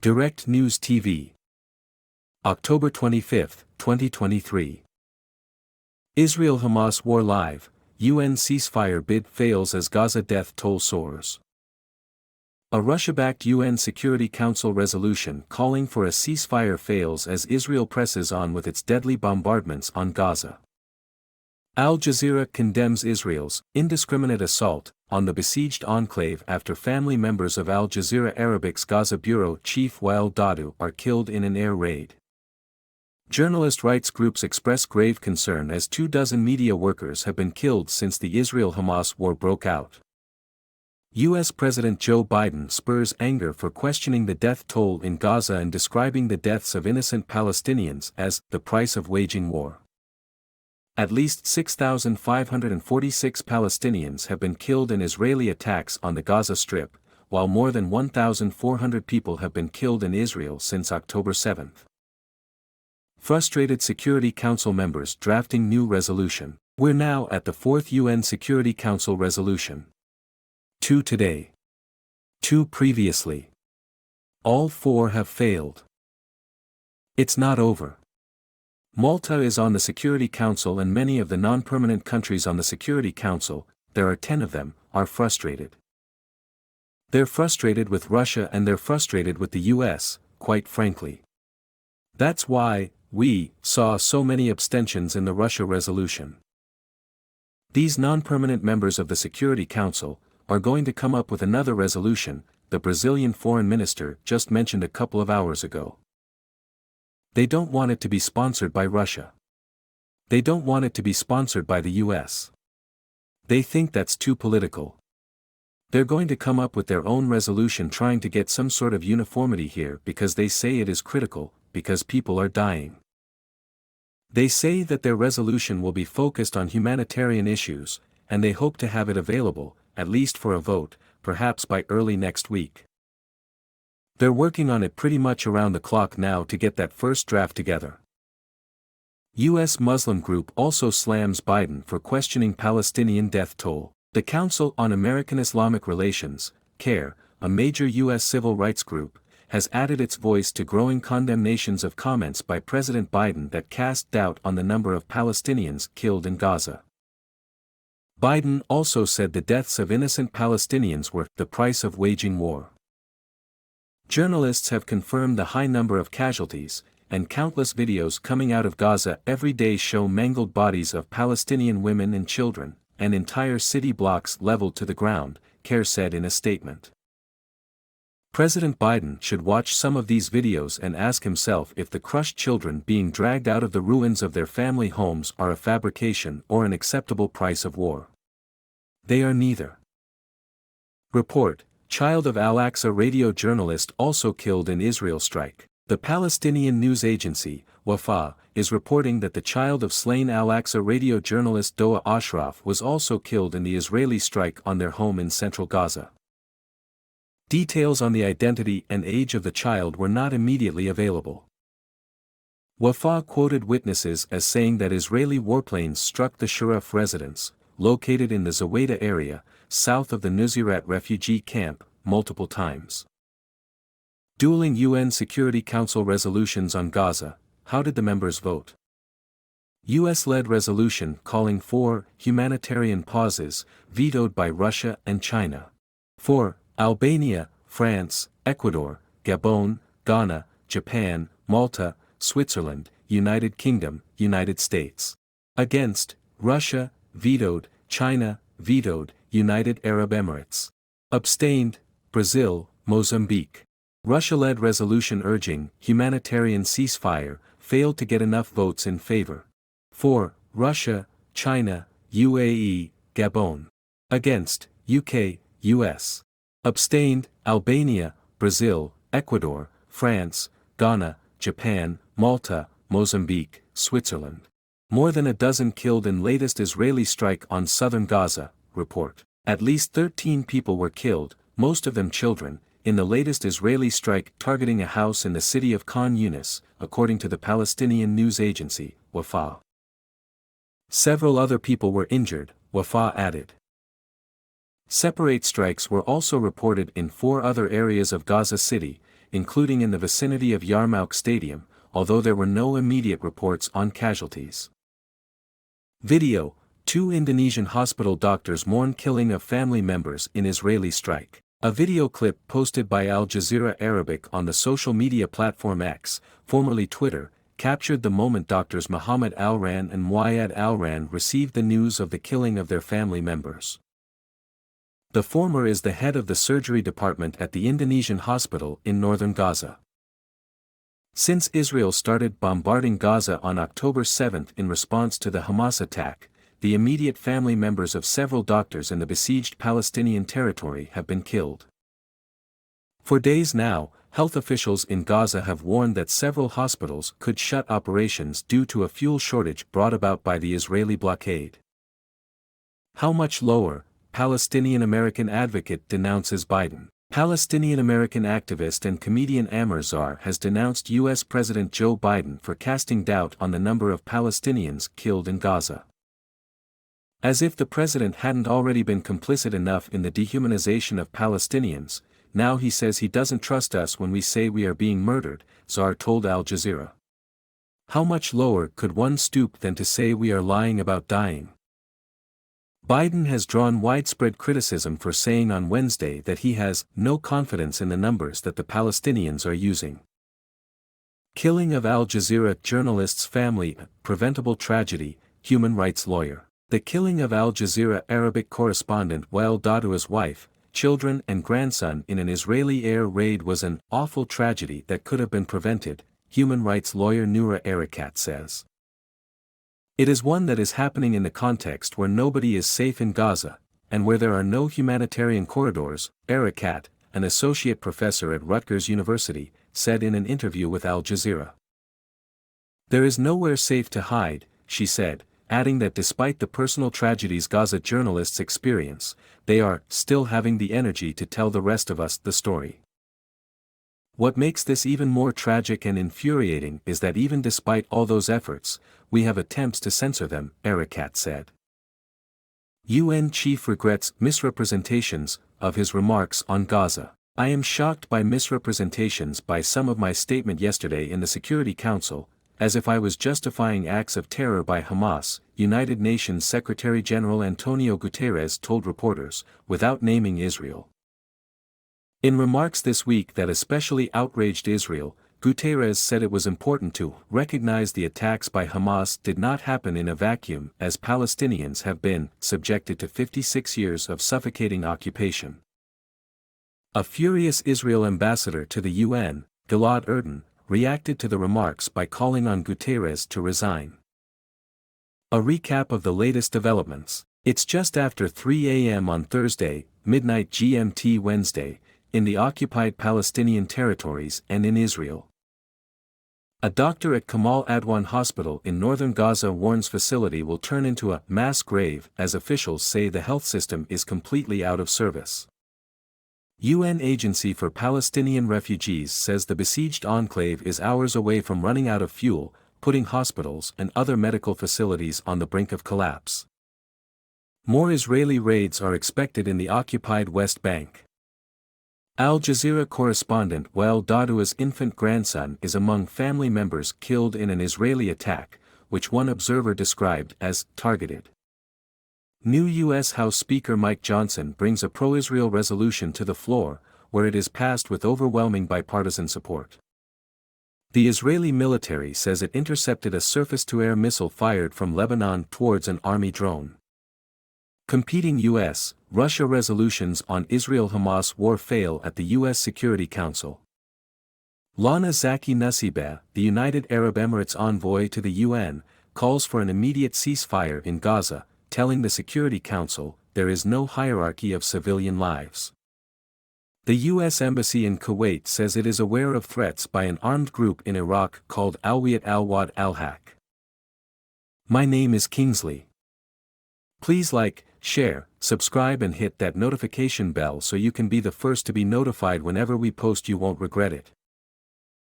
Direct News TV. October 25, 2023. Israel-Hamas war live, UN ceasefire bid fails as Gaza death toll soars. A Russia-backed UN Security Council resolution calling for a ceasefire fails as Israel presses on with its deadly bombardments on Gaza. Al Jazeera condemns Israel's indiscriminate assault on the besieged enclave after family members of Al Jazeera Arabic's Gaza bureau chief Wael Dadu are killed in an air raid. Journalist rights groups express grave concern as 24 media workers have been killed since the Israel-Hamas war broke out. U.S. President Joe Biden spurs anger for questioning the death toll in Gaza and describing the deaths of innocent Palestinians as the price of waging war. At least 6,546 Palestinians have been killed in Israeli attacks on the Gaza Strip, while more than 1,400 people have been killed in Israel since October 7. Frustrated Security Council members drafting new resolution. We're now at the 4th UN Security Council resolution. 2 today. 2 previously. All 4 have failed. It's not over. Malta is on the Security Council and many of the non-permanent countries on the Security Council, there are 10 of them, are frustrated. They're frustrated with Russia and they're frustrated with the US, quite frankly. That's why we saw so many abstentions in the Russia resolution. These non-permanent members of the Security Council are going to come up with another resolution, the Brazilian foreign minister just mentioned a couple of hours ago. They don't want it to be sponsored by Russia. They don't want it to be sponsored by the US. They think that's too political. They're going to come up with their own resolution trying to get some sort of uniformity here because they say it is critical, because people are dying. They say that their resolution will be focused on humanitarian issues, and they hope to have it available, at least for a vote, perhaps by early next week. They're working on it pretty much around the clock now to get that first draft together. U.S. Muslim group also slams Biden for questioning Palestinian death toll. The Council on American Islamic Relations, CARE, a major U.S. civil rights group, has added its voice to growing condemnations of comments by President Biden that cast doubt on the number of Palestinians killed in Gaza. Biden also said the deaths of innocent Palestinians were the price of waging war. Journalists have confirmed the high number of casualties, and countless videos coming out of Gaza every day show mangled bodies of Palestinian women and children, and entire city blocks leveled to the ground, CARE said in a statement. President Biden should watch some of these videos and ask himself if the crushed children being dragged out of the ruins of their family homes are a fabrication or an acceptable price of war. They are neither. Report: Child of Al-Aqsa radio journalist also killed in Israel strike. The Palestinian news agency, Wafa, is reporting that the child of slain Al-Aqsa radio journalist Doa Ashraf was also killed in the Israeli strike on their home in central Gaza. Details on the identity and age of the child were not immediately available. Wafa quoted witnesses as saying that Israeli warplanes struck the Sharaf residence, located in the Zawaida area, south of the Nuseirat refugee camp, multiple times. Dueling UN Security Council resolutions on Gaza, how did the members vote? US-led resolution calling for humanitarian pauses, vetoed by Russia and China. 4. Albania, France, Ecuador, Gabon, Ghana, Japan, Malta, Switzerland, United Kingdom, United States. Against, Russia, vetoed, China, vetoed, United Arab Emirates. Abstained, Brazil, Mozambique. Russia-led resolution urging humanitarian ceasefire failed to get enough votes in favor. 4. Russia, China, UAE, Gabon. Against, UK, US. Abstained, Albania, Brazil, Ecuador, France, Ghana, Japan, Malta, Mozambique, Switzerland. More than a dozen killed in latest Israeli strike on southern Gaza, report. At least 13 people were killed, most of them children, in the latest Israeli strike targeting a house in the city of Khan Yunis, according to the Palestinian news agency, Wafa. Several other people were injured, Wafa added. Separate strikes were also reported in 4 other areas of Gaza City, including in the vicinity of Yarmouk Stadium, although there were no immediate reports on casualties. Video: 2 Indonesian hospital doctors mourn killing of family members in Israeli strike. A video clip posted by Al Jazeera Arabic on the social media platform X, formerly Twitter, captured the moment doctors Muhammad Al-Ran and Muayyad Al-Ran received the news of the killing of their family members. The former is the head of the surgery department at the Indonesian hospital in northern Gaza. Since Israel started bombarding Gaza on October 7 in response to the Hamas attack, the immediate family members of several doctors in the besieged Palestinian territory have been killed. For days now, health officials in Gaza have warned that several hospitals could shut operations due to a fuel shortage brought about by the Israeli blockade. How much lower? Palestinian-American advocate denounces Biden. Palestinian-American activist and comedian Amr Zar has denounced U.S. President Joe Biden for casting doubt on the number of Palestinians killed in Gaza. As if the president hadn't already been complicit enough in the dehumanization of Palestinians, now he says he doesn't trust us when we say we are being murdered, Zar told Al Jazeera. How much lower could one stoop than to say we are lying about dying? Biden has drawn widespread criticism for saying on Wednesday that he has no confidence in the numbers that the Palestinians are using. Killing of Al Jazeera journalist's family, preventable tragedy, human rights lawyer. The killing of Al Jazeera Arabic correspondent Wael Dadua's wife, children and grandson in an Israeli air raid was an awful tragedy that could have been prevented, human rights lawyer Noura Erakat says. It is one that is happening in the context where nobody is safe in Gaza, and where there are no humanitarian corridors, Erakat, an associate professor at Rutgers University, said in an interview with Al Jazeera. There is nowhere safe to hide, she said, adding that despite the personal tragedies Gaza journalists experience, they are still having the energy to tell the rest of us the story. What makes this even more tragic and infuriating is that even despite all those efforts, we have attempts to censor them, Erakat said. UN chief regrets misrepresentations of his remarks on Gaza. I am shocked by misrepresentations by some of my statement yesterday in the Security Council, as if I was justifying acts of terror by Hamas, United Nations Secretary-General Antonio Guterres told reporters, without naming Israel. In remarks this week that especially outraged Israel, Guterres said it was important to recognize the attacks by Hamas did not happen in a vacuum as Palestinians have been subjected to 56 years of suffocating occupation. A furious Israel ambassador to the UN, Gilad Erdan, reacted to the remarks by calling on Guterres to resign. A recap of the latest developments. It's just after 3 a.m. on Thursday, midnight GMT Wednesday, in the occupied Palestinian territories and in Israel. A doctor at Kamal Adwan Hospital in northern Gaza warns facility will turn into a mass grave as officials say the health system is completely out of service. UN Agency for Palestinian Refugees says the besieged enclave is hours away from running out of fuel, putting hospitals and other medical facilities on the brink of collapse. More Israeli raids are expected in the occupied West Bank. Al Jazeera correspondent Wael Dadua's infant grandson is among family members killed in an Israeli attack, which one observer described as targeted. New U.S. House Speaker Mike Johnson brings a pro-Israel resolution to the floor, where it is passed with overwhelming bipartisan support. The Israeli military says it intercepted a surface-to-air missile fired from Lebanon towards an army drone. Competing U.S., Russia resolutions on Israel-Hamas war fail at the U.S. Security Council. Lana Zaki Nassibeh, the United Arab Emirates envoy to the UN, calls for an immediate ceasefire in Gaza, telling the Security Council, there is no hierarchy of civilian lives. The U.S. Embassy in Kuwait says it is aware of threats by an armed group in Iraq called Alwiyat al-Wad al-Haq. My name is Kingsley. Please like, share, subscribe and hit that notification bell so you can be the first to be notified whenever we post. You won't regret it.